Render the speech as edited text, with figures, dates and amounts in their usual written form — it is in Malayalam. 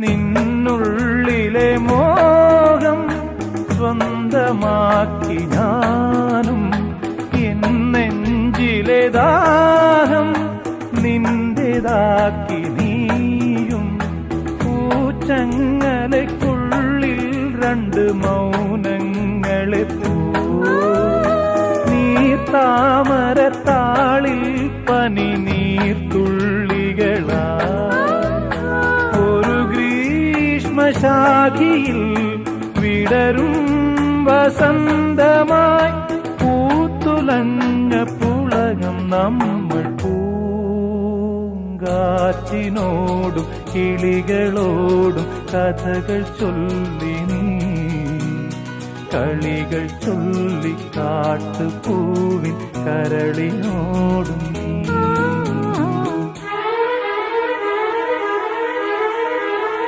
നിന്നുള്ളിലെ മോഹം സ്വന്തമാക്കി ഞാനും, എന്നെഞ്ചിലെ ദാഹം നിന്റേതാക്കി നീയും. പൂച്ചങ്ങലയ്ക്കുള്ളിൽ രണ്ട് മൗനങ്ങളെ താമരത്താളിൽ പനി നീർത്തുള്ളികളാ. ഒരു ഗ്രീഷ്മശാഖിയിൽ വിടരും വസന്തമായി പൂത്തുലഞ്ഞ പുളകം നമ്മൾ. പൂങ്കാറ്റിനോടും കിളികളോടും കഥകൾ ചൊല്ലി നീ, കളികൾ ചൊല്ലി കാട്ടുപൂവിൻ കരളിനോടും